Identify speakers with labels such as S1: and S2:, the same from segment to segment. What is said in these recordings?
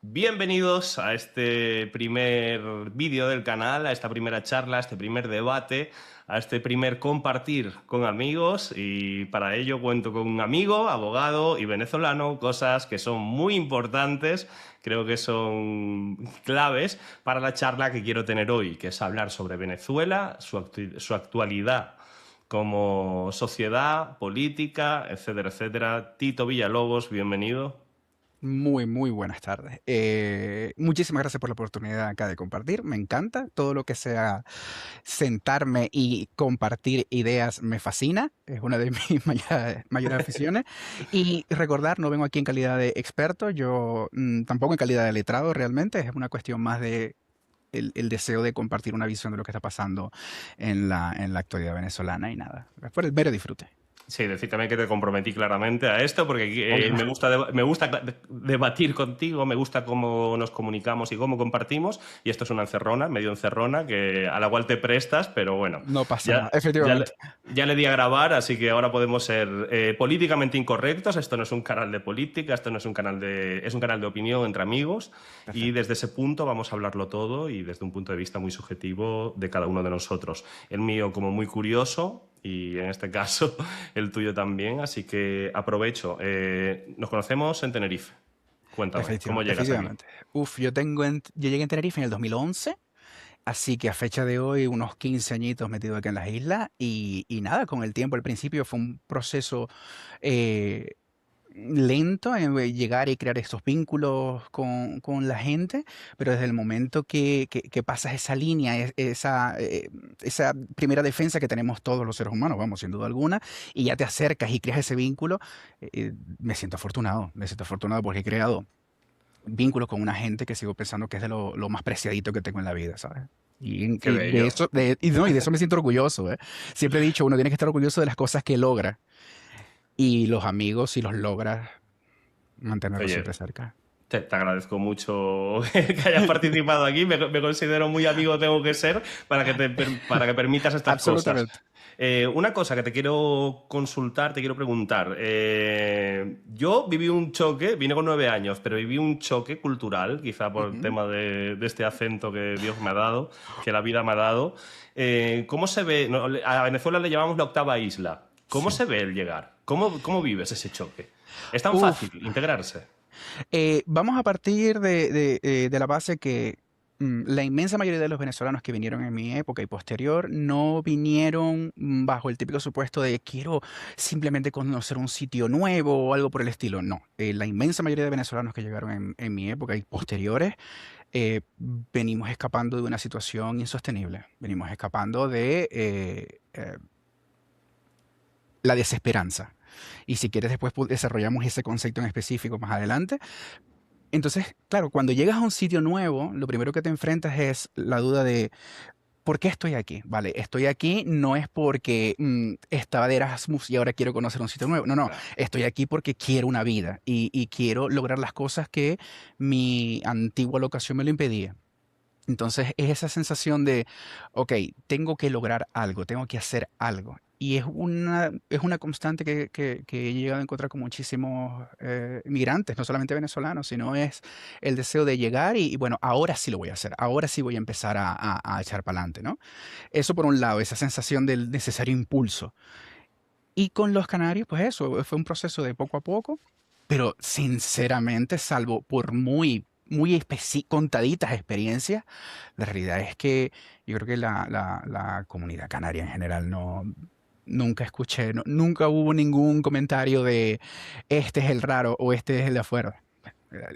S1: Bienvenidos a este primer vídeo del canal, a esta primera charla, a este primer debate, a este primer compartir con amigos, y para ello cuento con un amigo, abogado y venezolano, cosas que son muy importantes, creo que son claves para la charla que quiero tener hoy, que es hablar sobre Venezuela, su actualidad como sociedad, política, etcétera, etcétera. Tito Villalobos, bienvenido.
S2: Muy buenas tardes. Muchísimas gracias por la oportunidad acá de compartir. Me encanta todo lo que sea sentarme y compartir ideas. Me fascina. Es una de mis mayores aficiones. Y recordar, no vengo aquí en calidad de experto, yo tampoco en calidad de letrado realmente. Es una cuestión más de el deseo de compartir una visión de lo que está pasando en la actualidad venezolana y nada. Es por el mero disfrute.
S1: Sí, decir también que te comprometí claramente a esto, porque
S2: Obvio.
S1: me gusta debatir contigo, me gusta cómo nos comunicamos y cómo compartimos, y esto es una encerrona, medio encerrona, a la cual te prestas, pero bueno,
S2: No pasa
S1: ya,
S2: nada,
S1: ya,
S2: efectivamente.
S1: ya le di a grabar, así que ahora podemos ser políticamente incorrectos. Esto no es un canal de política, esto no es un canal es un canal de opinión entre amigos, y
S2: Perfecto.
S1: desde ese punto vamos a hablarlo todo y desde un punto de vista muy subjetivo de cada uno de nosotros. El mío como muy curioso, y en este caso el tuyo también, así que aprovecho. Nos conocemos en Tenerife. Cuéntame, ¿cómo llegas aquí?
S2: Efectivamente. Uf, yo llegué en Tenerife en el 2011, así que a fecha de hoy unos 15 añitos metido aquí en las islas y nada, con el tiempo al principio fue un proceso eh, lento en llegar y crear estos vínculos con la gente, pero desde el momento que pasas esa línea, esa primera defensa que tenemos todos los seres humanos, vamos, sin duda alguna, y ya te acercas y creas ese vínculo, me siento afortunado porque he creado vínculos con una gente que sigo pensando que es de lo más preciadito que tengo en la vida, ¿sabes?
S1: Qué
S2: Y de
S1: bello.
S2: eso, no, y de eso me siento orgulloso, ¿eh? Siempre he dicho, uno tiene que estar orgulloso de las cosas que logra. Y los amigos, si los logras, mantenerlos siempre
S1: Oye,
S2: cerca.
S1: te agradezco mucho que hayas participado aquí. Me considero muy amigo, tengo que ser, para que permitas estas cosas.
S2: Absolutamente.
S1: Una cosa que te quiero consultar, te quiero preguntar. Yo viví un choque, vine con 9 años, pero viví un choque cultural, quizá por el
S2: Ujú.
S1: tema de este acento que Dios me ha dado, que la vida me ha dado. ¿Cómo se ve? No, a Venezuela le llamamos la octava isla. ¿Cómo
S2: Sí.
S1: se ve el llegar? ¿Cómo vives ese choque? ¿Es tan fácil
S2: Uf,
S1: integrarse?
S2: vamos a partir de la base que la inmensa mayoría de los venezolanos que vinieron en mi época y posterior no vinieron bajo el típico supuesto de quiero simplemente conocer un sitio nuevo o algo por el estilo. No, la inmensa mayoría de venezolanos que llegaron en mi época y posteriores venimos escapando de una situación insostenible. Venimos escapando de la desesperanza. Y si quieres, después desarrollamos ese concepto en específico más adelante. Entonces, claro, cuando llegas a un sitio nuevo, lo primero que te enfrentas es la duda de ¿por qué estoy aquí? Vale, estoy aquí no es porque estaba de Erasmus y ahora quiero conocer un sitio nuevo. No, no,
S1: Claro.
S2: estoy aquí porque quiero una vida y quiero lograr las cosas que mi antigua locación me lo impedía. Entonces es esa sensación de, ok, tengo que lograr algo, tengo que hacer algo. Y es una constante que he llegado a encontrar con muchísimos migrantes, no solamente venezolanos, sino es el deseo de llegar y, bueno, ahora sí lo voy a hacer, ahora sí voy a empezar a echar para adelante, ¿no? Eso por un lado, esa sensación del necesario impulso. Y con los canarios, pues eso, fue un proceso de poco a poco, pero sinceramente, salvo por muy contaditas experiencias, la realidad es que yo creo que la comunidad canaria en general nunca escuché, nunca hubo ningún comentario de este es el raro o este es el de afuera.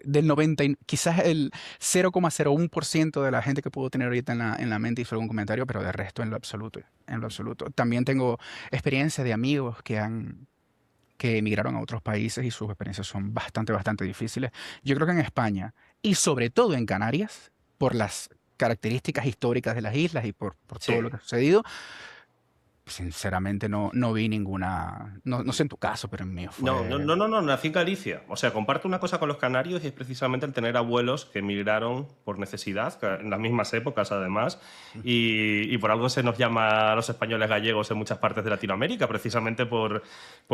S2: Del 90, quizás el 0,01% de la gente que puedo tener ahorita en la mente hizo algún comentario, pero de resto en lo absoluto, en lo absoluto. También tengo experiencia de amigos que emigraron a otros países y sus experiencias son bastante difíciles. Yo creo que en España y sobre todo en Canarias, por las características históricas de las islas y por todo
S1: Sí.
S2: lo que ha sucedido, sinceramente no vi ninguna, no sé en tu caso, pero en mío
S1: No, no,
S2: fue...
S1: no, no, no, nací en Galicia. O sea, comparto una cosa con los canarios y es precisamente el tener abuelos que emigraron por necesidad, en las mismas épocas además, y por algo se nos llama a los españoles gallegos en muchas partes de Latinoamérica, precisamente por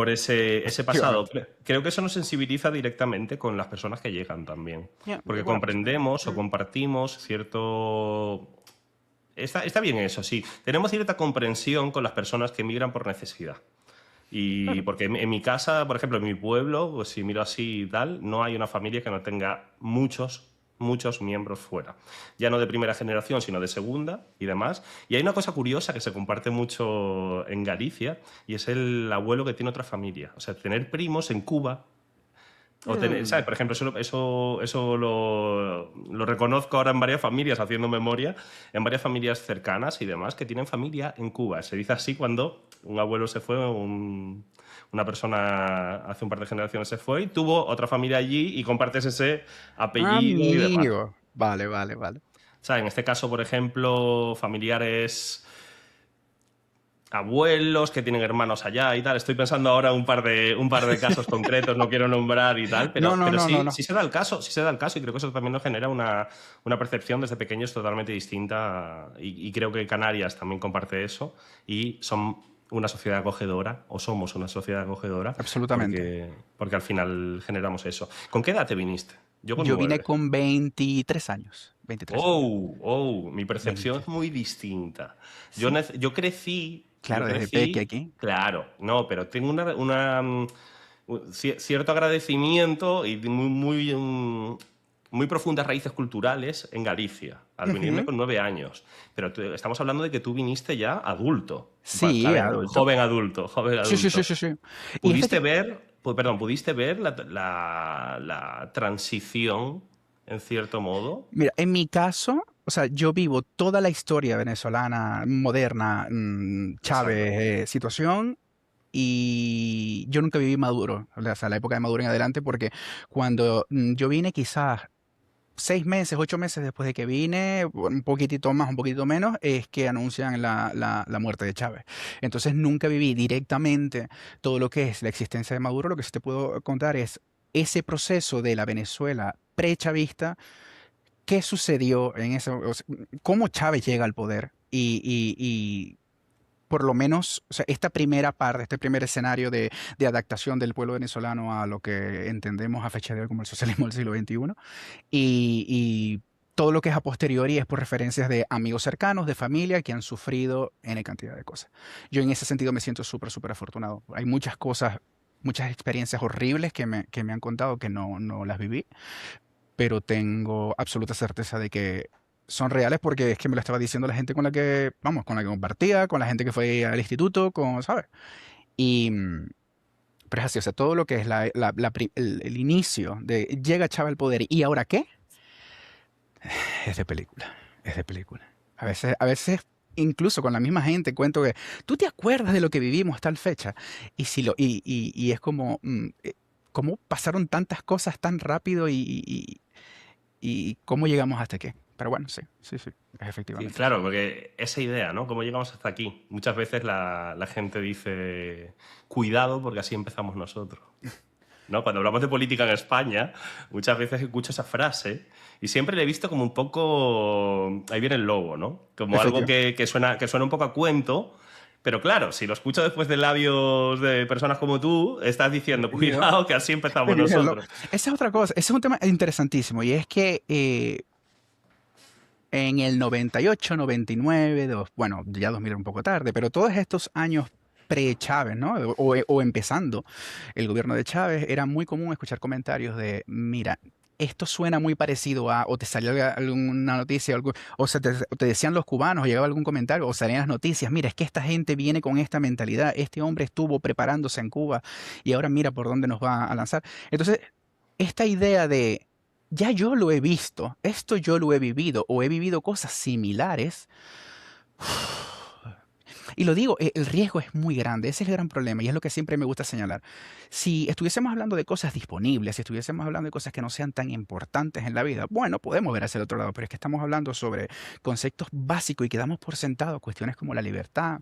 S1: ese pasado.
S2: Efectivamente.
S1: Creo que eso nos sensibiliza directamente con las personas que llegan también,
S2: Ya,
S1: porque
S2: bueno, sí.
S1: comprendemos o compartimos cierto... Está bien eso, sí. Tenemos cierta comprensión con las personas que emigran por necesidad. Y
S2: Claro.
S1: porque en mi casa, por ejemplo, en mi pueblo, pues si miro así y tal, no hay una familia que no tenga muchos miembros fuera. Ya no de primera generación, sino de segunda y demás. Y hay una cosa curiosa que se comparte mucho en Galicia y es el abuelo que tiene otra familia. O sea, tener primos en Cuba ¿sabes?
S2: Mm.
S1: Por ejemplo, eso lo reconozco ahora en varias familias, haciendo memoria, en varias familias cercanas y demás, que tienen familia en Cuba. Se dice así cuando un abuelo se fue, una persona hace un par de generaciones se fue y tuvo otra familia allí y compartes ese apellido y demás.
S2: Amigo. Vale, vale, vale.
S1: O sea, en este caso, por ejemplo, familiares abuelos que tienen hermanos allá y tal. Estoy pensando ahora un par de casos concretos, no quiero nombrar y tal,
S2: No, no,
S1: pero
S2: no, no,
S1: sí,
S2: no.
S1: sí se da el caso, sí se da el caso y creo que eso también nos genera una percepción desde pequeños totalmente distinta y creo que Canarias también comparte eso y son una sociedad acogedora o somos una sociedad acogedora
S2: Absolutamente.
S1: porque al final generamos eso. ¿Con qué edad te viniste? Yo con
S2: Yo vine
S1: 9.
S2: con 23 años. 23 años.
S1: Mi percepción es
S2: 20.
S1: muy distinta. Yo,
S2: Sí,
S1: yo crecí, yo
S2: claro, desde peque
S1: crecí,
S2: aquí.
S1: claro, no, pero tengo cierto agradecimiento y muy profundas raíces culturales en Galicia, al venirme
S2: Ujú.
S1: con 9 años. Pero estamos hablando de que tú viniste ya adulto. A
S2: Sí,
S1: ver,
S2: adulto.
S1: joven adulto, joven
S2: Sí, sí, sí,
S1: adulto.
S2: sí, sí. Y
S1: ¿Pudiste ver la transición, en cierto modo?
S2: mira, en mi caso, o sea, yo vivo toda la historia venezolana moderna,
S1: Exacto.
S2: Chávez, situación, y yo nunca viví Maduro, o sea, la época de Maduro en adelante, porque cuando yo vine, quizás 6 meses, 8 meses después de que vine, un poquitito más, un poquitito menos, es que anuncian la muerte de Chávez. Entonces nunca viví directamente todo lo que es la existencia de Maduro. Lo que sí te puedo contar es ese proceso de la Venezuela pre-chavista, qué sucedió en ese, o sea, cómo Chávez llega al poder y por lo menos, o sea, esta primera parte, este primer escenario de adaptación del pueblo venezolano a lo que entendemos a fecha de hoy como el socialismo del siglo XXI y todo lo que es a posteriori es por referencias de amigos cercanos, de familia que han sufrido N cantidad de cosas. Yo en ese sentido me siento súper, súper afortunado. Hay muchas cosas, muchas experiencias horribles que me han contado que no las viví, pero tengo absoluta certeza de que son reales porque es que me lo estaba diciendo la gente con la que, vamos, con la que compartía, con la gente que fue al instituto, ¿sabes? Y, pero es así, o sea, todo lo que es el inicio de llega Chávez al poder y ¿ahora qué? Es de película, es de película. A veces incluso con la misma gente cuento que tú te acuerdas de lo que vivimos tal fecha y es como cómo pasaron tantas cosas tan rápido y cómo llegamos hasta aquí. Pero bueno, sí, sí, sí, es
S1: Sí,
S2: efectivamente así.
S1: claro, porque esa idea, ¿no? ¿Cómo llegamos hasta aquí? Muchas veces la gente dice, cuidado porque así empezamos nosotros. ¿No? Cuando hablamos de política en España, muchas veces escucho esa frase y siempre le he visto como un poco, ahí viene el lobo, ¿no? Como algo
S2: Efectivamente.
S1: que suena un poco a cuento, pero claro, si lo escucho después de labios de personas como tú, estás diciendo, cuidado que así empezamos nosotros.
S2: Esa es otra cosa, ese es un tema interesantísimo y es que en el 98, 99, bueno, ya 2000 era un poco tarde, pero todos estos años pre-Chávez, ¿no? O empezando el gobierno de Chávez, era muy común escuchar comentarios de, mira, esto suena muy parecido a, o te salía alguna noticia, o te decían los cubanos, o llegaba algún comentario, o salían las noticias, mira, es que esta gente viene con esta mentalidad, este hombre estuvo preparándose en Cuba y ahora mira por dónde nos va a lanzar. Entonces, esta idea de ya yo lo he visto, esto yo lo he vivido o he vivido cosas similares. Y lo digo, el riesgo es muy grande, ese es el gran problema y es lo que siempre me gusta señalar. Si estuviésemos hablando de cosas disponibles, si estuviésemos hablando de cosas que no sean tan importantes en la vida, bueno, podemos ver hacia el otro lado, pero es que estamos hablando sobre conceptos básicos y que damos por sentado cuestiones como la libertad,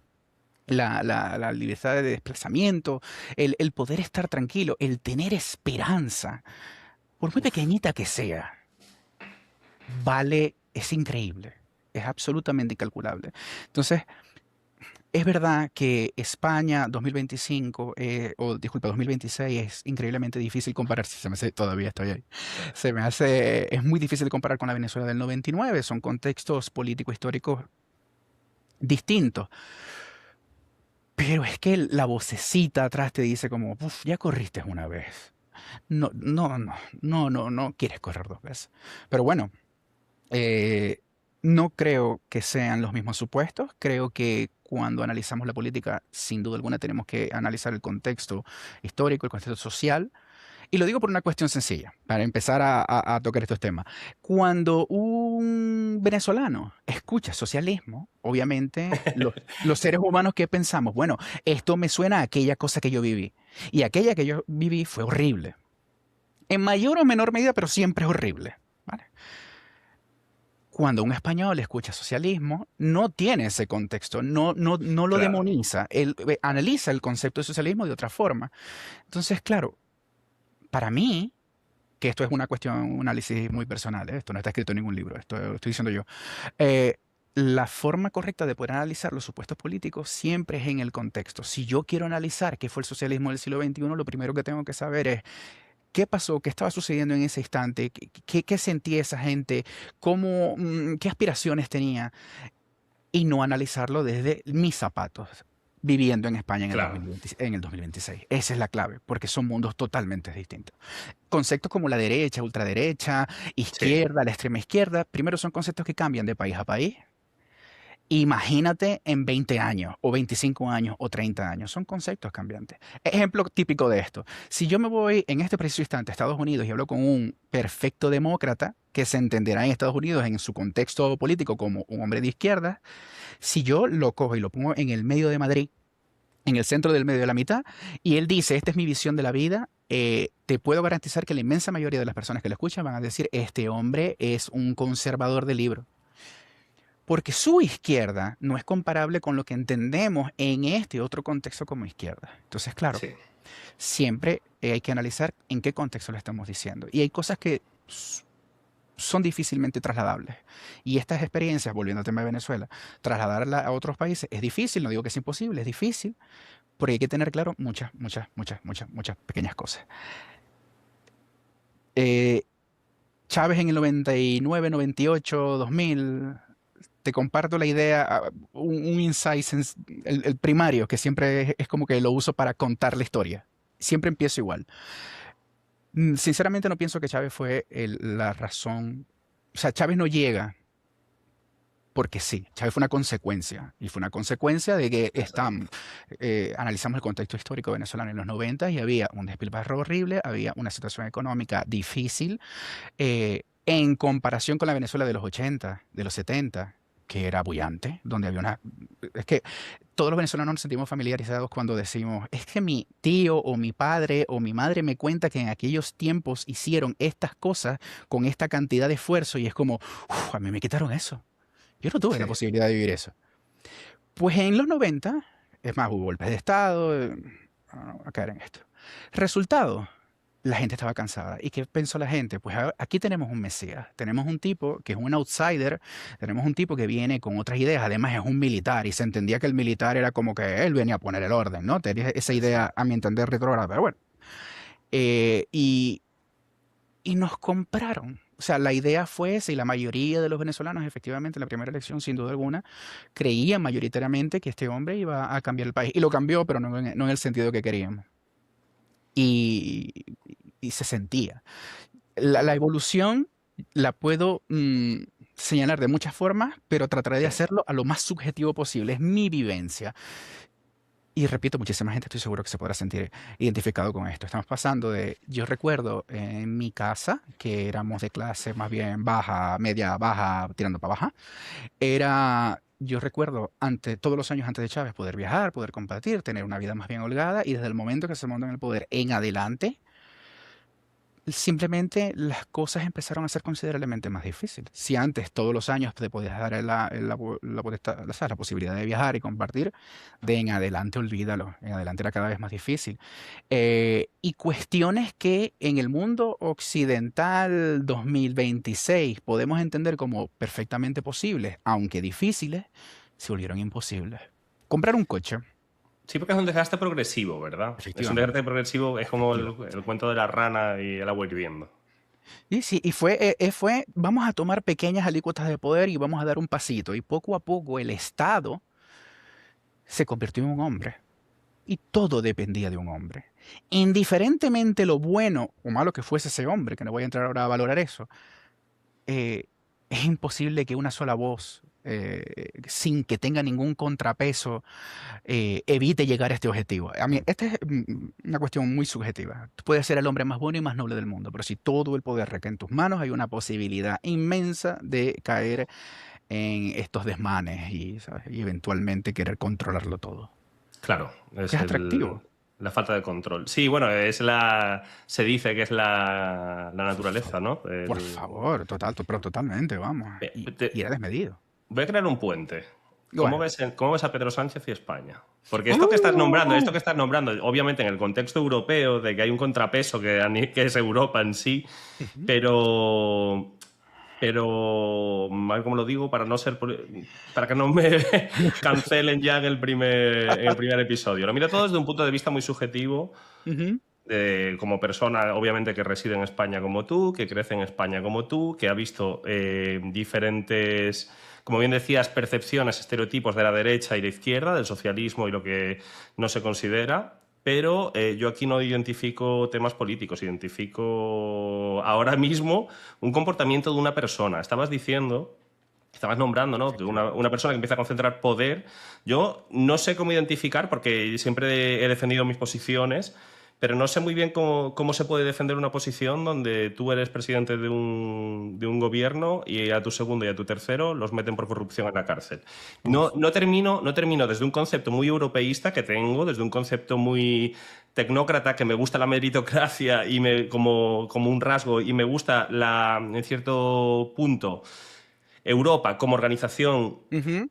S2: la libertad de desplazamiento, el poder estar tranquilo, el tener esperanza, por muy
S1: Uf,
S2: pequeñita que sea, vale, es increíble, es absolutamente incalculable. Entonces, es verdad que España 2025, o disculpa, 2026 es increíblemente difícil compararse, se me hace, todavía estoy ahí, se me hace, es muy difícil comparar con la Venezuela del 99, son contextos político-históricos distintos, pero es que la vocecita atrás te dice como, "Uf, ya corriste una vez, no quieres correr dos veces". Pero bueno, Eh, no creo que sean los mismos supuestos. Creo que cuando analizamos la política, sin duda alguna tenemos que analizar el contexto histórico, el contexto social. Y lo digo por una cuestión sencilla, para empezar a tocar estos temas. Cuando un venezolano escucha socialismo, obviamente los seres humanos que pensamos, bueno, esto me suena a aquella cosa que yo viví. Y aquella que yo viví fue horrible. En mayor o menor medida, pero siempre es horrible. ¿Vale? Cuando un español escucha socialismo, no tiene ese contexto, no lo
S1: claro,
S2: demoniza, él analiza el concepto de socialismo de otra forma. Entonces, claro, para mí, que esto es una cuestión, un análisis muy personal, esto no está escrito en ningún libro, esto lo estoy diciendo yo, eh, la forma correcta de poder analizar los supuestos políticos siempre es en el contexto. Si yo quiero analizar qué fue el socialismo del siglo XXI, lo primero que tengo que saber es qué pasó, qué estaba sucediendo en ese instante, qué sentía esa gente, qué aspiraciones tenía, y no analizarlo desde mis zapatos, viviendo en España en el
S1: claro.
S2: 2020 en el 2026. Esa es la clave, porque son mundos totalmente distintos. Conceptos como la derecha, ultraderecha,
S1: Sí,
S2: izquierda, la extrema izquierda, primero son conceptos que cambian de país a país. Imagínate en 20 años, o 25 años, o 30 años. Son conceptos cambiantes. Ejemplo típico de esto. Si yo me voy en este preciso instante a Estados Unidos y hablo con un perfecto demócrata, que se entenderá en Estados Unidos en su contexto político como un hombre de izquierda, si yo lo cojo y lo pongo en el medio de Madrid, en el centro del medio de la mitad, y él dice, esta es mi visión de la vida, te puedo garantizar que la inmensa mayoría de las personas que lo escuchan van a decir, este hombre es un conservador de libro. Porque su izquierda no es comparable con lo que entendemos en este otro contexto como izquierda. Entonces, claro,
S1: sí,
S2: siempre hay que analizar en qué contexto lo estamos diciendo. Y hay cosas que son difícilmente trasladables. Y estas experiencias, volviendo al tema de Venezuela, trasladarla a otros países es difícil, no digo que es imposible, es difícil, porque hay que tener claro muchas pequeñas cosas. Eh, Chávez en el 99, 98, 2000, te comparto la idea, un insight, el primario, que siempre es como que lo uso para contar la historia. Siempre empiezo igual. Sinceramente no pienso que Chávez fue la razón. O sea, Chávez no llega porque sí. Chávez fue una consecuencia. Y fue una consecuencia de que analizamos el contexto histórico venezolano en los 90 y había un despilfarro horrible, había una situación económica difícil, en comparación con la Venezuela de los 80, de los 70, que era bullante, donde había una... Es que todos los venezolanos nos sentimos familiarizados cuando decimos, es que mi tío o mi padre o mi madre me cuenta que en aquellos tiempos hicieron estas cosas con esta cantidad de esfuerzo y es como, "Uf, a mí me quitaron eso. Yo no tuve
S1: sí.
S2: la posibilidad de vivir eso". Pues en los 90, es más, hubo golpes de Estado, no voy a caer en esto. Resultado, la gente estaba cansada. ¿Y qué pensó la gente? Pues aquí tenemos un mesías, tenemos un tipo que es un outsider, tenemos un tipo que viene con otras ideas, además es un militar y se entendía que el militar era como que él venía a poner el orden, ¿no? Tenía esa
S1: Sí.
S2: idea, a mi entender, retrógrada, pero bueno. Eh, y, y nos compraron. O sea, la idea fue esa y la mayoría de los venezolanos, efectivamente, en la primera elección, sin duda alguna, creían mayoritariamente que este hombre iba a cambiar el país. Y lo cambió, pero no en el sentido que queríamos. Y, y se sentía. La evolución la puedo señalar de muchas formas, pero trataré de
S1: Sí,
S2: hacerlo a lo más subjetivo posible. Es mi vivencia. Y repito, muchísima gente estoy seguro que se podrá sentir identificado con esto. Estamos pasando de, yo recuerdo en mi casa, que éramos de clase más bien baja, media, baja, tirando para baja, yo recuerdo todos los años antes de Chávez poder viajar, poder compartir, tener una vida más bien holgada, y desde el momento que se montó en el poder en adelante, simplemente las cosas empezaron a ser considerablemente más difíciles. Si antes todos los años te podías dar la posibilidad de viajar y compartir, de en adelante olvídalo, en adelante era cada vez más difícil. Y cuestiones que en el mundo occidental 2026 podemos entender como perfectamente posibles, aunque difíciles, se volvieron imposibles. Comprar un coche,
S1: Sí, porque es un desgaste progresivo, ¿verdad? Es un desgaste
S2: efectivamente.
S1: progresivo, es como el cuento de la rana y el agua hirviendo.
S2: Y sí, y vamos a tomar pequeñas alícuotas de poder y vamos a dar un pasito. Y poco a poco el Estado se convirtió en un hombre. Y todo dependía de un hombre. Indiferentemente lo bueno o malo que fuese ese hombre, que no voy a entrar ahora a valorar eso, eh, es imposible que una sola voz, sin que tenga ningún contrapeso, evite llegar a este objetivo. A mí, esta es una cuestión muy subjetiva. Tú puedes ser el hombre más bueno y más noble del mundo, pero si todo el poder recae en tus manos, hay una posibilidad inmensa de caer en estos desmanes y, ¿sabes? Y eventualmente querer controlarlo todo.
S1: Claro,
S2: Que
S1: es
S2: es atractivo,
S1: la falta de control. Sí, bueno, se dice que es la naturaleza, ¿no?
S2: por favor, total, pero totalmente, vamos. Y era desmedido.
S1: Voy a crear un puente.
S2: Go ahead.
S1: ¿Cómo ves a Pedro Sánchez y España? Porque
S2: Uh,
S1: esto que estás nombrando, obviamente en el contexto europeo, de que hay un contrapeso que es Europa en sí,
S2: Ujú.
S1: pero, a ver cómo lo digo, para que no me cancelen ya en el primer episodio. Lo miro todo desde un punto de vista muy subjetivo,
S2: Ujú.
S1: como persona, obviamente, que reside en España como tú, que crece en España como tú, que ha visto diferentes, como bien decías, percepciones, estereotipos de la derecha y la izquierda, del socialismo y lo que no se considera. Pero yo aquí no identifico temas políticos, identifico ahora mismo un comportamiento de una persona. Estabas nombrando, ¿no? Que
S2: Efectivamente.
S1: una persona que empieza a concentrar poder. Yo no sé cómo identificar, porque siempre he defendido mis posiciones, pero no sé muy bien cómo se puede defender una posición donde tú eres presidente de un gobierno y a tu segundo y a tu tercero los meten por corrupción en la cárcel.
S2: Uf.
S1: No termino desde un concepto muy europeísta que tengo, desde un concepto muy tecnócrata, que me gusta la meritocracia como un rasgo, y me gusta en cierto punto Europa como organización
S2: Ujú.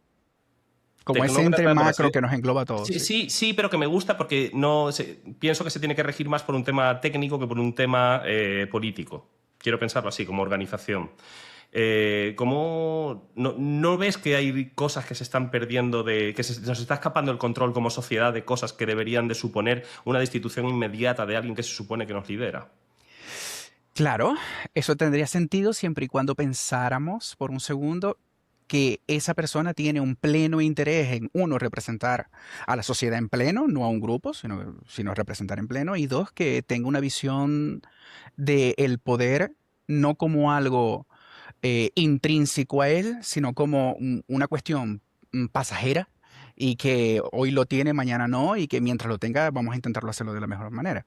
S2: Como ese ente
S1: tecnócrata, por así.
S2: macro que nos engloba a todos,
S1: Sí,
S2: sí.
S1: sí, sí, pero que me gusta porque pienso que se tiene que regir más por un tema técnico que por un tema político. Quiero pensarlo así, como organización. ¿Cómo no ves que hay cosas que se están perdiendo, nos está escapando el control como sociedad de cosas que deberían de suponer una destitución inmediata de alguien que se supone que nos lidera?
S2: Claro, eso tendría sentido siempre y cuando pensáramos por un segundo que esa persona tiene un pleno interés en, uno, representar a la sociedad en pleno, no a un grupo, sino representar en pleno, y dos, que tenga una visión del poder no como algo intrínseco a él, sino como una cuestión pasajera y que hoy lo tiene, mañana no, y que mientras lo tenga vamos a intentarlo hacerlo de la mejor manera.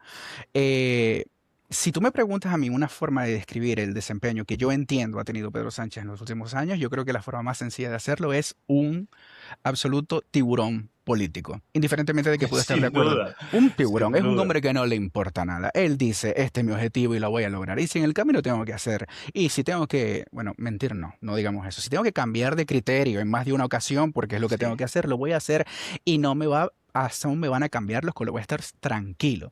S2: Eh, si tú me preguntas a mí una forma de describir el desempeño que yo entiendo ha tenido Pedro Sánchez en los últimos años, yo creo que la forma más sencilla de hacerlo es un absoluto tiburón político, indiferentemente de que pueda estar de
S1: Sin
S2: acuerdo.
S1: duda,
S2: Un tiburón
S1: sin
S2: es un
S1: duda.
S2: hombre que no le importa nada. Él dice, este es mi objetivo y lo voy a lograr. Y si en el camino tengo que hacer, y si tengo que, bueno, mentir no, no digamos eso. Si tengo que cambiar de criterio en más de una ocasión porque es lo que tengo
S1: Sí.
S2: que hacer, lo voy a hacer y no me va, hasta aún me van a cambiar los colores, voy a estar tranquilo.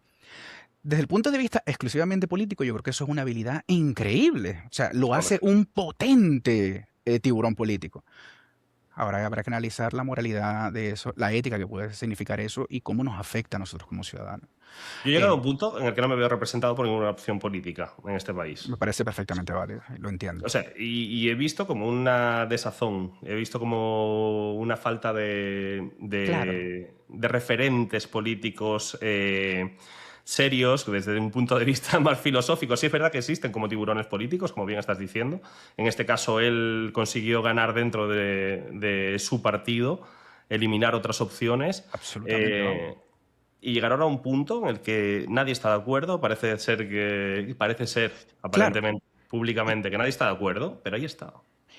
S2: Desde el punto de vista exclusivamente político, yo creo que eso es una habilidad increíble. O sea, lo hace
S1: Hombre,
S2: un potente tiburón político. Ahora habrá que analizar la moralidad de eso, la ética que puede significar eso y cómo nos afecta a nosotros como ciudadanos.
S1: yo he llegado a
S2: Eh,
S1: un punto en el que no me veo representado por ninguna opción política en este país.
S2: Me parece perfectamente válido, lo
S1: O
S2: entiendo.
S1: sea, y he visto como una desazón, he visto como una falta
S2: Claro,
S1: de referentes políticos serios desde un punto de vista más filosófico. Sí es verdad que existen como tiburones políticos, como bien estás diciendo. En este caso, él consiguió ganar dentro de su partido, eliminar otras opciones.
S2: absolutamente, vamos.
S1: eh, y llegar ahora a un punto en el que nadie está de acuerdo, parece ser
S2: Claro.
S1: aparentemente
S2: Y,
S1: públicamente que nadie está de acuerdo, pero ahí está.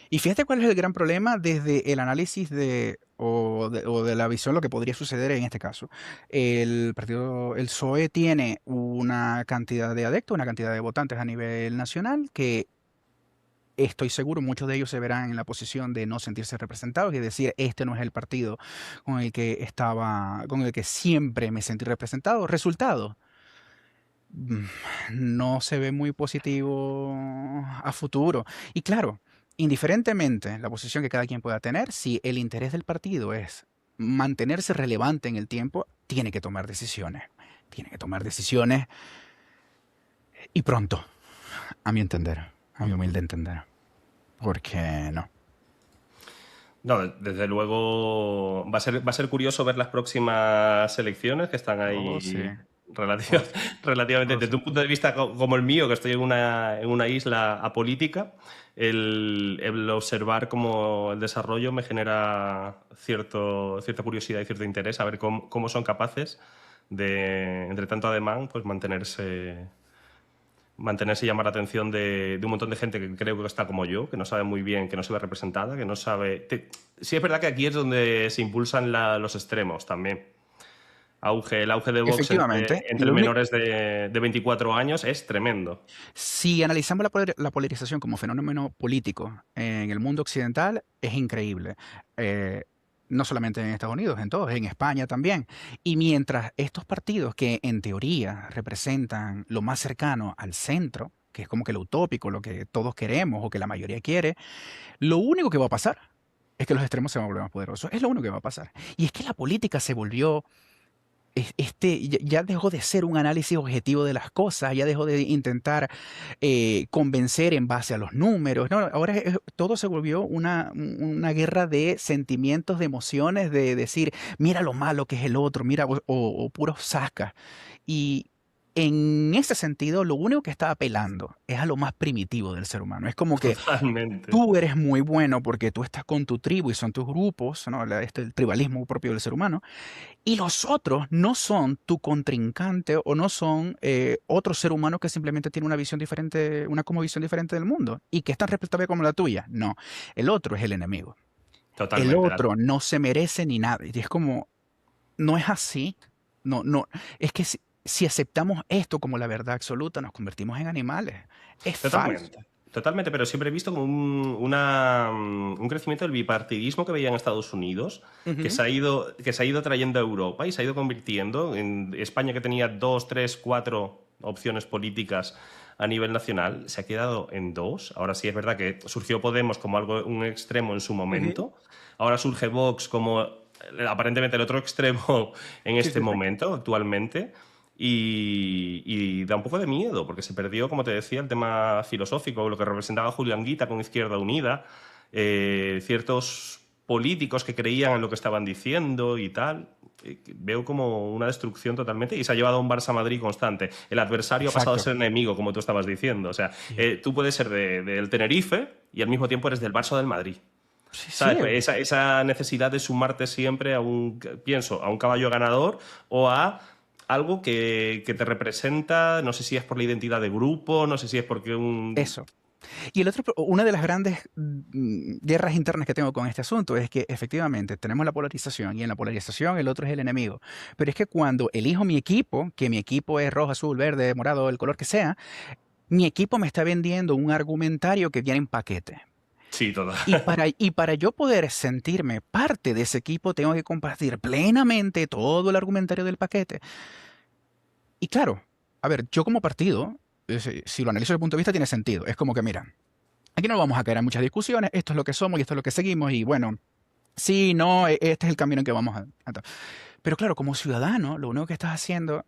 S2: y fíjate cuál es el gran problema desde el análisis de, o de la visión de lo que podría suceder en este caso. El PSOE tiene una cantidad de adeptos, una cantidad de votantes a nivel nacional que estoy seguro muchos de ellos se verán en la posición de no sentirse representados y decir, este no es el partido con el que siempre me sentí representado. Resultado, mm, no se ve muy positivo a futuro. Y claro, indiferentemente la posición que cada quien pueda tener, si el interés del partido es mantenerse relevante en el tiempo, tiene que tomar decisiones. Tiene que tomar decisiones y pronto, a mi entender, a mi humilde entender. Porque no.
S1: No, desde luego va a ser curioso ver las próximas elecciones que están
S2: Oh, sí.
S1: ahí
S2: Oh, sí.
S1: relativamente,
S2: Oh, sí.
S1: desde un punto de vista como el mío, que estoy en una isla apolítica, el observar cómo el desarrollo me genera cierta curiosidad y cierto interés a ver cómo son capaces de, entre tanto ademán, pues mantenerse y llamar la atención de un montón de gente que creo que está como yo, que no sabe muy bien, que no se ve representada, que no sabe... Sí es verdad que aquí es donde se impulsan los extremos también. El auge de Vox
S2: Efectivamente,
S1: entre menores de 24 años es tremendo.
S2: si analizamos la polarización como fenómeno político en el mundo occidental, es increíble. Eh, no solamente en Estados Unidos, en todos, en España también. Y mientras estos partidos que en teoría representan lo más cercano al centro, que es como que lo utópico, lo que todos queremos o que la mayoría quiere, lo único que va a pasar es que los extremos se van a volver más poderosos. Es lo único que va a pasar. Y es que la política se volvió ya dejó de ser un análisis objetivo de las cosas, ya dejó de intentar convencer en base a los números. No, ahora todo se volvió una guerra de sentimientos, de emociones, de decir, mira lo malo que es el otro, mira, o puros sacas. Y en ese sentido, lo único que está apelando es a lo más primitivo del ser humano. Es como que
S1: Totalmente.
S2: tú eres muy bueno porque tú estás con tu tribu y son tus grupos, ¿no? El tribalismo propio del ser humano. Y los otros no son tu contrincante o no son otro ser humano que simplemente tiene una visión diferente, una como visión diferente del mundo y que es tan respetable como la tuya. No, el otro es el enemigo. El
S1: Totalmente.
S2: otro no se merece ni nada. Y es como, no es así. No, no. Es que si aceptamos esto como la verdad absoluta, nos convertimos en animales. Es falso.
S1: Totalmente. Totalmente, pero siempre he visto como un crecimiento del bipartidismo que veía en Estados Unidos,
S2: Ujú.
S1: que se ha ido trayendo a Europa y se ha ido convirtiendo en España, que tenía dos, tres, cuatro opciones políticas a nivel nacional, se ha quedado en dos. Ahora sí es verdad que surgió Podemos como un extremo en su
S2: Ujú.
S1: momento. Ahora surge Vox como aparentemente el otro extremo en
S2: Sí,
S1: este
S2: sí, sí.
S1: momento, actualmente. Y da un poco de miedo, porque se perdió, como te decía, el tema filosófico, lo que representaba Julián Guita con Izquierda Unida, ciertos políticos que creían en lo que estaban diciendo y tal. Veo como una destrucción totalmente y se ha llevado a un Barça-Madrid constante. El adversario ha pasado a
S2: Exacto.
S1: ser enemigo, como tú estabas diciendo. O sea,
S2: Sí,
S1: tú puedes ser del Tenerife y al mismo tiempo eres del Barça o del Madrid.
S2: sí, sí.
S1: ¿Sabes? Pues esa necesidad de sumarte siempre pienso, a un caballo ganador o a algo que te representa, no sé si es por la identidad de grupo, no sé si es porque
S2: Eso. Y una de las grandes guerras internas que tengo con este asunto es que efectivamente tenemos la polarización y en la polarización el otro es el enemigo. Pero es que cuando elijo mi equipo, que mi equipo es rojo, azul, verde, morado, el color que sea, mi equipo me está vendiendo un argumentario que viene en paquete.
S1: Sí, total.
S2: Y para yo poder sentirme parte de ese equipo, tengo que compartir plenamente todo el argumentario del paquete. Y claro, a ver, yo como partido, si lo analizo desde el punto de vista, tiene sentido. Es como que, mira, aquí no vamos a caer en muchas discusiones, esto es lo que somos y esto es lo que seguimos y bueno, sí, no, este es el camino en que vamos a. Pero claro, como ciudadano, lo único que estás haciendo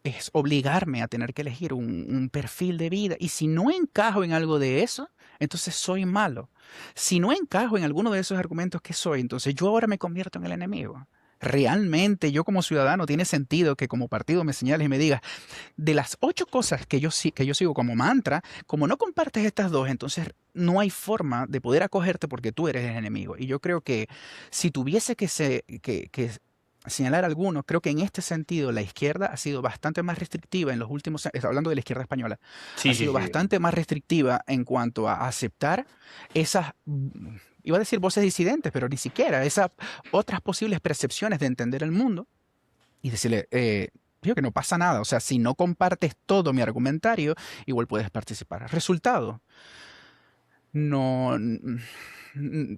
S2: es obligarme a tener que elegir un perfil de vida y si no encajo en algo de eso, entonces soy malo. Si no encajo en alguno de esos argumentos que soy, entonces yo ahora me convierto en el enemigo. Realmente yo como ciudadano tiene sentido que como partido me señales y me digas, de las 8 cosas que yo sigo como mantra, como no compartes estas dos, entonces no hay forma de poder acogerte porque tú eres el enemigo. Y yo creo que si tuviese que señalar algunos, creo que en este sentido la izquierda ha sido bastante más restrictiva en los últimos años, hablando de la izquierda española, ha
S1: Sí, sí,
S2: sido
S1: sí.
S2: bastante más restrictiva en cuanto a aceptar esas iba a decir voces disidentes, pero ni siquiera, esas otras posibles percepciones de entender el mundo y decirle, digo que no pasa nada, o sea, si no compartes todo mi argumentario, igual puedes participar. Resultado, no,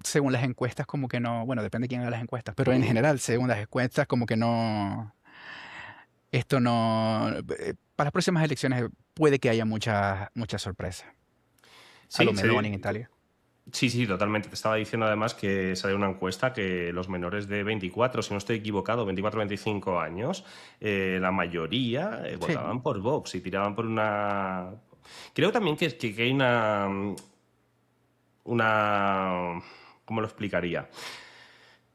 S2: según las encuestas como que no, bueno, depende de quién haga las encuestas, pero en general, según las encuestas como que no, esto no, para las próximas elecciones puede que haya mucha sorpresa. A lo
S1: Sí,
S2: Meloni en Italia.
S1: sí, sí, totalmente. Te estaba diciendo además que salió una encuesta que los menores de 24, si no estoy equivocado, 24-25 años, la mayoría
S2: Sí,
S1: votaban por Vox y tiraban por una... Creo también que hay una... ¿Cómo lo explicaría?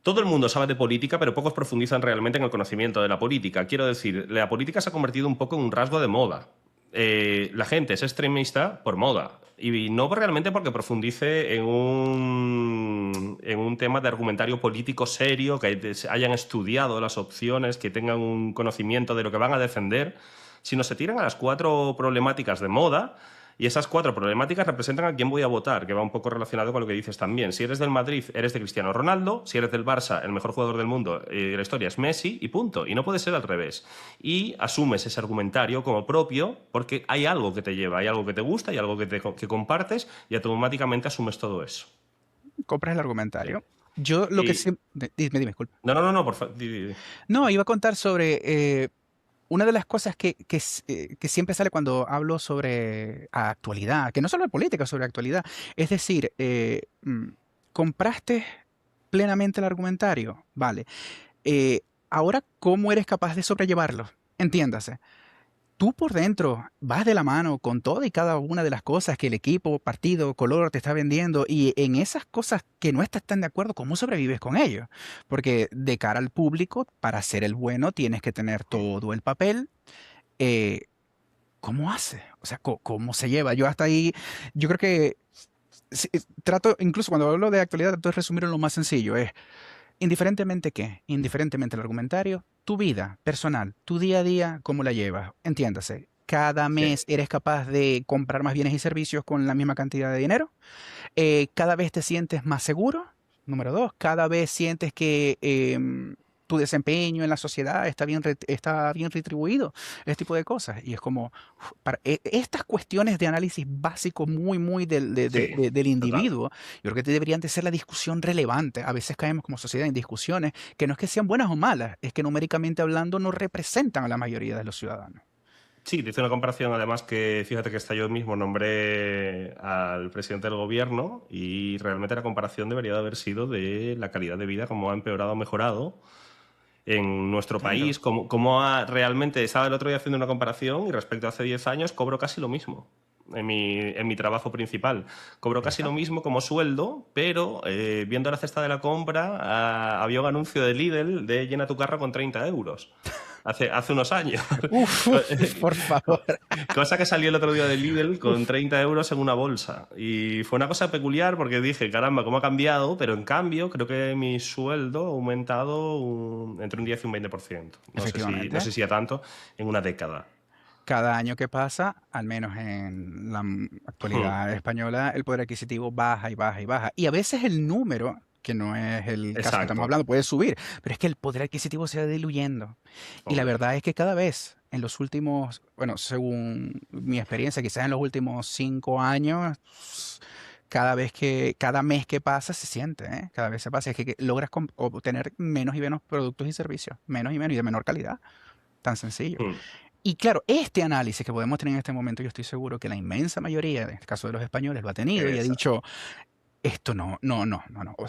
S1: Todo el mundo sabe de política, pero pocos profundizan realmente en el conocimiento de la política. Quiero decir, la política se ha convertido un poco en un rasgo de moda. La gente es extremista por moda y no realmente porque profundice en un tema de argumentario político serio, que hayan estudiado las opciones, que tengan un conocimiento de lo que van a defender, sino se tiran a las 4 problemáticas de moda. Y esas 4 problemáticas representan a quién voy a votar, que va un poco relacionado con lo que dices también. Si eres del Madrid, eres de Cristiano Ronaldo. Si eres del Barça, el mejor jugador del mundo de la historia es Messi y punto. Y no puede ser al revés. Y asumes ese argumentario como propio porque hay algo que te lleva, hay algo que te gusta, hay algo que compartes y automáticamente asumes todo eso.
S2: compras el
S1: Sí.
S2: argumentario. Yo lo que
S1: Y...
S2: siempre... Dime, disculpa.
S1: No, no, no, no, por favor.
S2: No, iba a contar sobre una de las cosas que siempre sale cuando hablo sobre actualidad, que no solo de política, sobre actualidad. Es decir, compraste plenamente el argumentario, vale. Ahora, ¿cómo eres capaz de sobrellevarlo? Entiéndase. Tú por dentro vas de la mano con toda y cada una de las cosas que el equipo, partido, color te está vendiendo y en esas cosas que no estás tan de acuerdo, ¿cómo sobrevives con ello? Porque de cara al público, para ser el bueno, tienes que tener todo el papel. eh, ¿Cómo hace? O sea, ¿cómo se lleva? Yo hasta ahí, yo creo que trato, incluso cuando hablo de actualidad, trato de resumirlo en lo más sencillo. Es, indiferentemente qué, indiferentemente el argumentario, tu vida personal, tu día a día, ¿cómo la llevas? Entiéndase, cada
S1: Sí.
S2: mes eres capaz de comprar más bienes y servicios con la misma cantidad de dinero. Cada vez te sientes más seguro. Número dos, cada vez sientes que tu desempeño en la sociedad está bien retribuido. Este tipo de cosas. Y es como, estas cuestiones de análisis básico muy
S1: Sí,
S2: del
S1: total.
S2: individuo, yo creo que deberían de ser la discusión relevante. A veces caemos como sociedad en discusiones que no es que sean buenas o malas, es que numéricamente hablando no representan a la mayoría de los ciudadanos.
S1: Sí, te hice una comparación además que fíjate que hasta yo mismo nombré al presidente del gobierno y realmente la comparación debería de haber sido de la calidad de vida, cómo ha empeorado o mejorado en nuestro
S2: Claro.
S1: país, cómo ha realmente, estaba el otro día haciendo una comparación y respecto a hace 10 años cobro casi lo mismo. En mi trabajo principal. Cobro
S2: Ahí
S1: casi lo
S2: está.
S1: mismo como sueldo, pero viendo la cesta de la compra, había un anuncio de Lidl de llena tu carro con 30 euros. Hace unos años.
S2: Uf, por favor.
S1: Cosa que salió el otro día de Lidl con
S2: Uf.
S1: 30 euros en una bolsa. Y fue una cosa peculiar porque dije, caramba, ¿cómo ha cambiado? Pero en cambio, creo que mi sueldo ha aumentado entre un 10 y un 20%. No
S2: Efectivamente.
S1: sé si a tanto, en una década.
S2: Cada año que pasa, al menos en la
S1: Hmm.
S2: actualidad española, el poder adquisitivo baja y baja y baja. Y a veces el número, que no es el caso que estamos
S1: Exacto.
S2: hablando, puede subir, pero es que el poder adquisitivo se va diluyendo. Y la
S1: Hombre.
S2: verdad es que cada vez, en los últimos, bueno, según mi experiencia, quizás en los últimos 5 años, cada mes que pasa se siente, ¿eh? Cada vez se pasa, es que logras obtener menos y menos productos y servicios, menos y de menor calidad. Tan sencillo.
S1: Hmm.
S2: Y claro, este análisis que podemos tener en este momento, yo estoy seguro que la inmensa mayoría, en este caso de los españoles, lo ha tenido y ha
S1: Esa.
S2: dicho, esto no.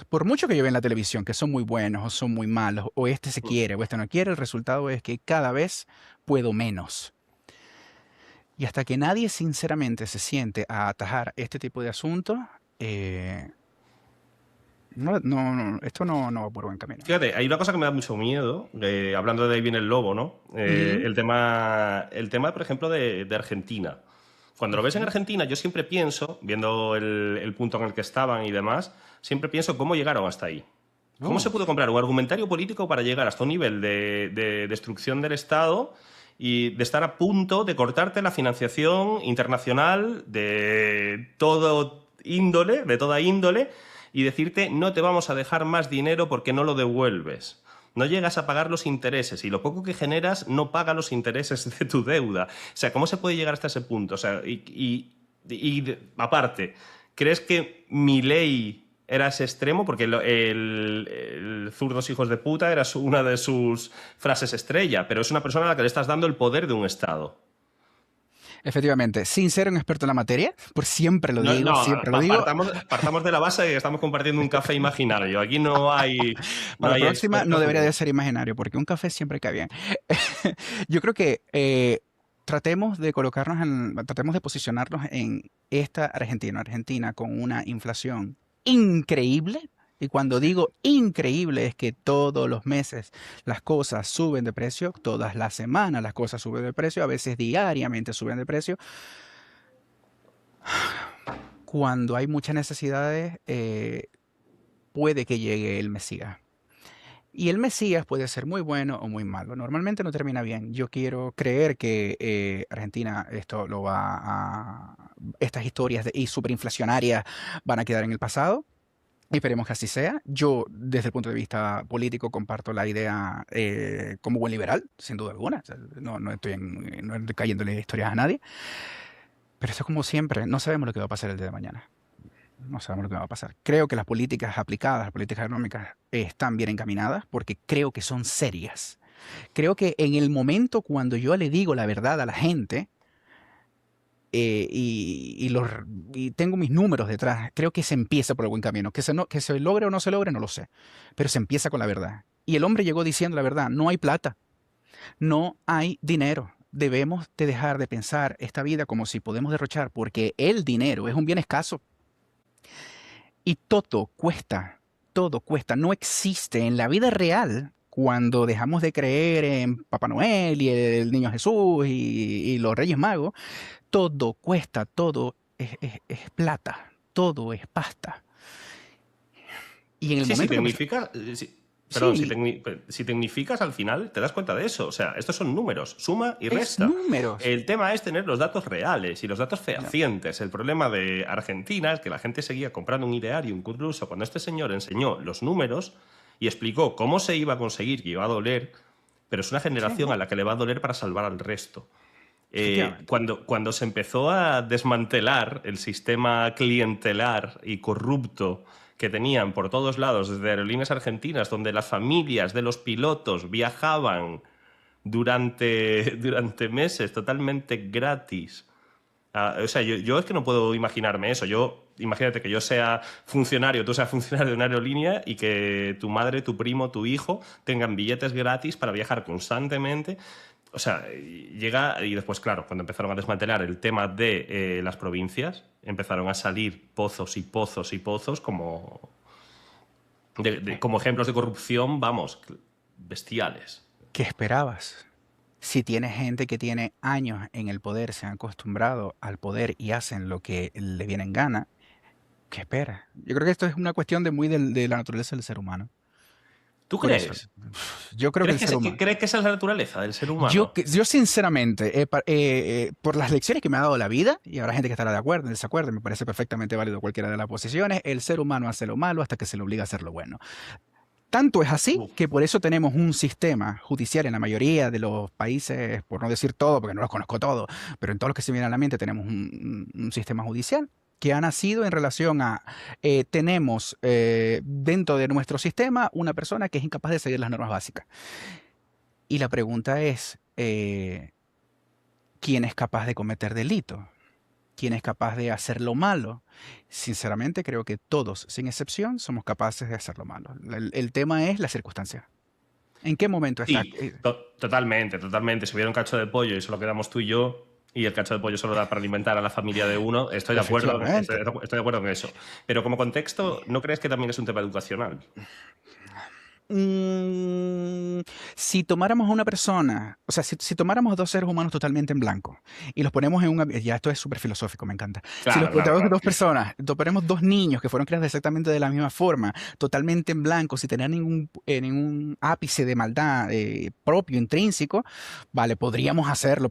S2: Por mucho que yo vea en la televisión que son muy buenos o son muy malos, o este se
S1: Hmm.
S2: quiere o este no quiere, el resultado es que cada vez puedo menos. Y hasta que nadie sinceramente se siente a atajar este tipo de asuntos, eh, esto no va por buen camino.
S1: Fíjate, hay una cosa que me da mucho miedo, hablando de ahí viene el lobo, ¿no?
S2: Ujú,
S1: El tema, por ejemplo, de Argentina. Cuando lo ves en
S2: ujú.
S1: Argentina, yo siempre pienso, viendo el punto en el que estaban y demás, siempre pienso cómo llegaron hasta ahí. ¿Cómo se pudo
S2: Sí.
S1: comprar un argumentario político para llegar hasta un nivel de destrucción del Estado y de estar a punto de cortarte la financiación internacional de toda índole, y decirte no te vamos a dejar más dinero porque no lo devuelves. No llegas a pagar los intereses y lo poco que generas no paga los intereses de tu deuda. O sea, ¿cómo se puede llegar hasta ese punto? O sea, aparte, ¿crees que Milei era ese extremo? Porque el zurdos hijos de puta era una de sus frases estrella, pero es una persona a la que le estás dando el poder de un Estado.
S2: Efectivamente, sin ser un experto en la materia, por siempre lo
S1: No,
S2: digo,
S1: no,
S2: siempre lo digo.
S1: partamos de la base de que estamos compartiendo un café imaginario. Aquí no hay, no
S2: Para la
S1: hay
S2: próxima no
S1: expertos
S2: debería
S1: ni...
S2: de ser imaginario, porque un café siempre cae bien. Yo creo que tratemos de tratemos de posicionarnos en esta Argentina con una inflación increíble. Y cuando digo increíble es que todos los meses las cosas suben de precio, todas las semanas las cosas suben de precio, a veces diariamente suben de precio. Cuando hay muchas necesidades, puede que llegue el Mesías. Y el Mesías puede ser muy bueno o muy malo. Normalmente no termina bien. Yo quiero creer que Argentina esto lo va estas historias y superinflacionarias van a quedar en el pasado. Esperemos que así sea. Yo, desde el punto de vista político, comparto la idea como buen liberal, sin duda alguna. O sea, no estoy cayéndole historias a nadie. Pero esto es como siempre. No sabemos lo que va a pasar el día de mañana. No sabemos lo que va a pasar. Creo que las políticas aplicadas, las políticas económicas, están bien encaminadas porque creo que son serias. Creo que en el momento cuando yo le digo la verdad a la gente y tengo mis números detrás, creo que se empieza por el buen camino. Que se logre o no se logre, no lo sé. Pero se empieza con la verdad. Y el hombre llegó diciendo la verdad. No hay plata. No hay dinero. Debemos de dejar de pensar esta vida como si podemos derrochar porque el dinero es un bien escaso. Y todo cuesta, no existe en la vida real cuando dejamos de creer en Papá Noel y el Niño Jesús y los Reyes Magos, todo cuesta, todo es plata, todo es pasta. Y en el
S1: Sí, sí,
S2: momento
S1: tecnifica... Perdón,
S2: sí,
S1: si tecnificas al final te das cuenta de eso. O sea, estos son números, suma y
S2: es
S1: resta.
S2: números.
S1: El tema es tener los datos reales y los datos
S2: No,
S1: fehacientes. El problema de Argentina es que la gente seguía comprando un ideario, incluso cuando este señor enseñó los números y explicó cómo se iba a conseguir que iba a doler, pero es una
S2: sí,
S1: generación a la que le va a doler para salvar al resto.
S2: efectivamente.
S1: Cuando se empezó a desmantelar el sistema clientelar y corrupto que tenían por todos lados, desde aerolíneas argentinas, donde las familias de los pilotos viajaban durante meses totalmente gratis. O sea, yo es que no puedo imaginarme eso. Imagínate que yo sea funcionario, tú seas funcionario de una aerolínea y que tu madre, tu primo, tu hijo tengan billetes gratis para viajar constantemente. O sea, llega y después, claro, cuando empezaron a desmantelar el tema de las provincias, empezaron a salir pozos y pozos y pozos como ejemplos de corrupción, vamos, bestiales.
S2: ¿Qué esperabas? Si tienes gente que tiene años en el poder, se han acostumbrado al poder y hacen lo que le viene en gana, ¿qué esperas? Yo creo que esto es una cuestión de la naturaleza del ser humano.
S1: ¿Tú
S2: Curioso.
S1: crees?
S2: Yo creo que el ser humano.
S1: ¿Crees que esa es la naturaleza del ser
S2: Yo,
S1: humano?
S2: yo sinceramente, por las lecciones que me ha dado la vida, y habrá gente que estará de acuerdo, en desacuerdo, me parece perfectamente válido cualquiera de las posiciones, el ser humano hace lo malo hasta que se le obliga a hacer lo bueno. Tanto es así
S1: Uf.
S2: que por eso tenemos un sistema judicial en la mayoría de los países, por no decir todo, porque no los conozco todos, pero en todos los que se me vienen a la mente tenemos un sistema judicial que ha nacido en relación a, tenemos dentro de nuestro sistema una persona que es incapaz de seguir las normas básicas. Y la pregunta es, ¿quién es capaz de cometer delito? ¿Quién es capaz de hacer lo malo? Sinceramente creo que todos, sin excepción, somos capaces de hacer lo malo. El tema es la circunstancia. ¿En qué momento está?
S1: Sí, totalmente, totalmente. Si hubiera un cacho de pollo y solo quedamos tú y yo, y el cacho de pollo solo da para alimentar a la familia de uno, estoy de acuerdo,
S2: Efectivamente.
S1: estoy de acuerdo en eso. Pero como contexto, ¿no crees que también es un tema educacional?
S2: Mm, si tomáramos a una persona, o sea, si tomáramos dos seres humanos totalmente en blanco y los ponemos en un... Ya esto es súper filosófico, me encanta. Si los
S1: Claro, claro,
S2: ponemos
S1: claro.
S2: dos personas, ponemos dos niños que fueron creados exactamente de la misma forma, totalmente en blanco, sin tener ningún ápice de maldad propio, intrínseco, vale, podríamos hacer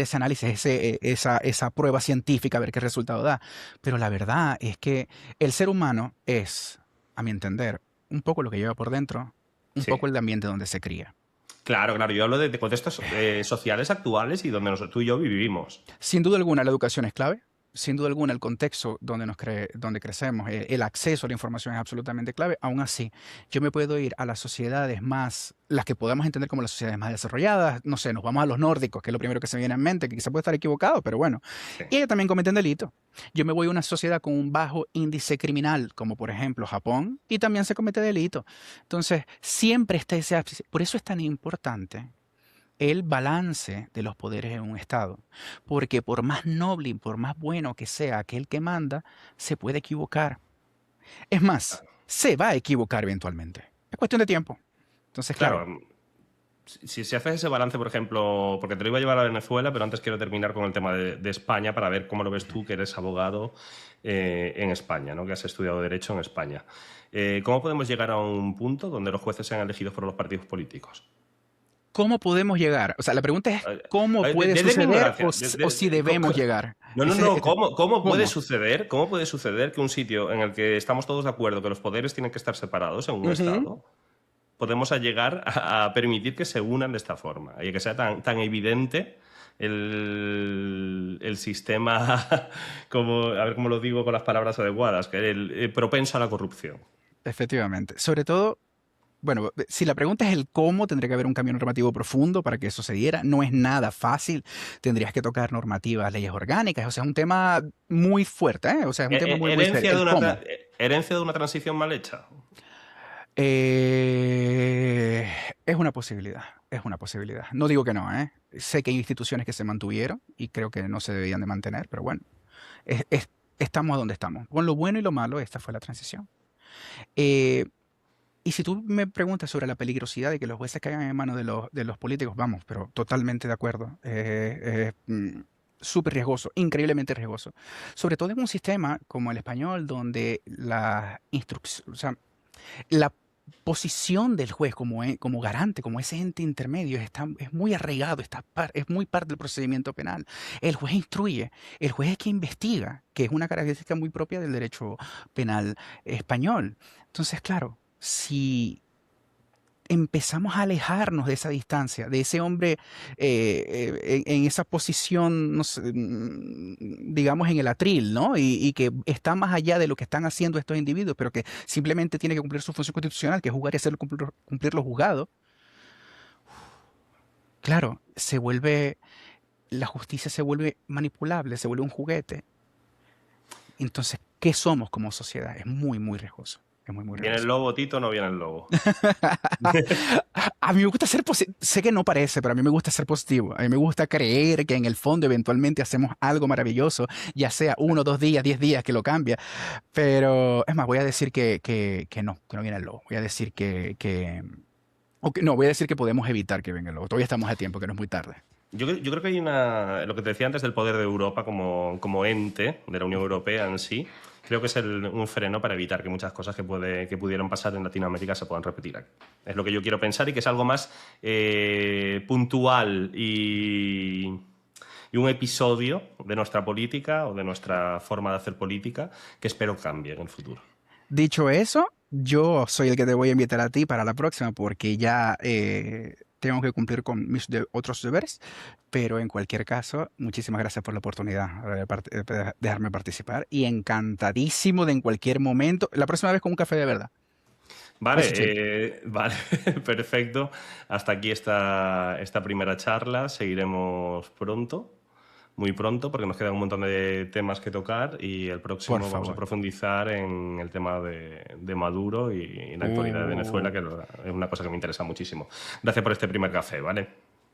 S2: ese análisis, esa prueba científica, a ver qué resultado da. Pero la verdad es que el ser humano es a mi entender, un poco lo que lleva por dentro, un
S1: Sí.
S2: poco el ambiente donde se cría.
S1: Claro, claro. Yo hablo de contextos sociales actuales y donde tú y yo vivimos.
S2: Sin duda alguna, la educación es clave. Sin duda alguna, el contexto donde crecemos, el acceso a la información es absolutamente clave. Aún así, yo me puedo ir a las sociedades más, las que podemos entender como las sociedades más desarrolladas. No sé, nos vamos a los nórdicos, que es lo primero que se me viene en mente, que quizá puede estar equivocado, pero bueno.
S1: Sí.
S2: Y ellos también cometen delitos. Yo me voy a una sociedad con un bajo índice criminal, como por ejemplo Japón, y también se comete delito. Entonces, siempre está ese. Por eso es tan importante el balance de los poderes en un Estado. Porque por más noble y por más bueno que sea aquel que manda, se puede equivocar. Es más, se va a equivocar eventualmente. Es cuestión de tiempo. Entonces, claro,
S1: Claro, si haces ese balance, por ejemplo, porque te lo iba a llevar a Venezuela, pero antes quiero terminar con el tema de España para ver cómo lo ves tú, que eres abogado en España, ¿no? Que has estudiado Derecho en España. ¿Cómo podemos llegar a un punto donde los jueces sean elegidos por los partidos políticos?
S2: ¿cómo podemos llegar? O sea, la pregunta es cómo puede
S1: Desde mi
S2: suceder
S1: ignorancia.
S2: o si debemos llegar.
S1: No, no,
S2: Ese-
S1: no.
S2: ese-
S1: ¿Cómo puede
S2: ¿Cómo?
S1: suceder? ¿Cómo puede suceder que un sitio en el que estamos todos de acuerdo que los poderes tienen que estar separados en un
S2: Ujú.
S1: Estado podemos llegar a permitir que se unan de esta forma y que sea tan evidente el sistema, como, a ver cómo lo digo con las palabras adecuadas, que el propenso a la corrupción?
S2: Efectivamente. Sobre todo, bueno, si la pregunta es el cómo, tendría que haber un cambio normativo profundo para que eso se diera. No es nada fácil. Tendrías que tocar normativas, leyes orgánicas. O sea, es un tema muy fuerte, ¿eh? O sea, es un tema muy, muy serio.
S1: Herencia de
S2: El cómo.
S1: herencia de una transición mal hecha.
S2: Eh, es una posibilidad, es una posibilidad. No digo que no, ¿eh? Sé que hay instituciones que se mantuvieron y creo que no se debían de mantener, pero bueno, es- es- estamos a donde estamos. Con lo bueno y lo malo, esta fue la transición. Eh, y si tú me preguntas sobre la peligrosidad de que los jueces caigan en manos de los políticos, vamos, pero totalmente de acuerdo. Súper riesgoso, increíblemente riesgoso. Sobre todo en un sistema como el español, donde la instrucción, o sea, la posición del juez como garante, como ese ente intermedio, es muy arraigado, es muy parte del procedimiento penal. El juez instruye, el juez es quien investiga, que es una característica muy propia del derecho penal español. Entonces, claro, si empezamos a alejarnos de esa distancia, de ese hombre en esa posición, no sé, digamos, en el atril, ¿no? Y que está más allá de lo que están haciendo estos individuos, pero que simplemente tiene que cumplir su función constitucional, que es jugar y hacer cumplir los juzgados. Claro, la justicia se vuelve manipulable, se vuelve un juguete. Entonces, ¿qué somos como sociedad? Es muy, muy riesgoso. Es muy, muy
S1: ¿Viene el
S2: riesgoso.
S1: lobo, Tito, o no viene el lobo?
S2: A mí me gusta ser positivo. Sé que no parece, pero a mí me gusta ser positivo. A mí me gusta creer que en el fondo eventualmente hacemos algo maravilloso, ya sea 1, 2 días, 10 días que lo cambia. Pero es más, voy a decir que no viene el lobo. Voy a decir no, voy a decir que podemos evitar que venga el lobo. Todavía estamos a tiempo, que no es muy tarde.
S1: Yo creo que hay lo que te decía antes del poder de Europa como ente, de la Unión Europea en sí, creo que es un freno para evitar que muchas cosas que pudieran pasar en Latinoamérica se puedan repetir aquí. Es lo que yo quiero pensar y que es algo más puntual y un episodio de nuestra política o de nuestra forma de hacer política que espero cambie en el futuro.
S2: Dicho eso, yo soy el que te voy a invitar a ti para la próxima porque ya tengo que cumplir con mis otros deberes, pero en cualquier caso, muchísimas gracias por la oportunidad de dejarme participar y encantadísimo de en cualquier momento, la próxima vez con un café de verdad. Eso sí,
S1: Vale, perfecto. Hasta aquí esta primera charla. Seguiremos pronto, muy pronto, porque nos quedan un montón de temas que tocar y el
S2: por
S1: próximo vamos a
S2: favor.
S1: profundizar en el tema de Maduro y la actualidad de Venezuela, que es una cosa que me interesa muchísimo. Gracias por este primer café, ¿vale?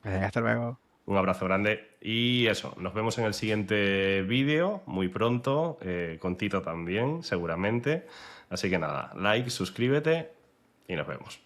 S2: Hasta luego.
S1: Un abrazo grande y eso, nos vemos en el siguiente vídeo muy pronto, con Tito también, seguramente. Así que nada, like, suscríbete y nos vemos.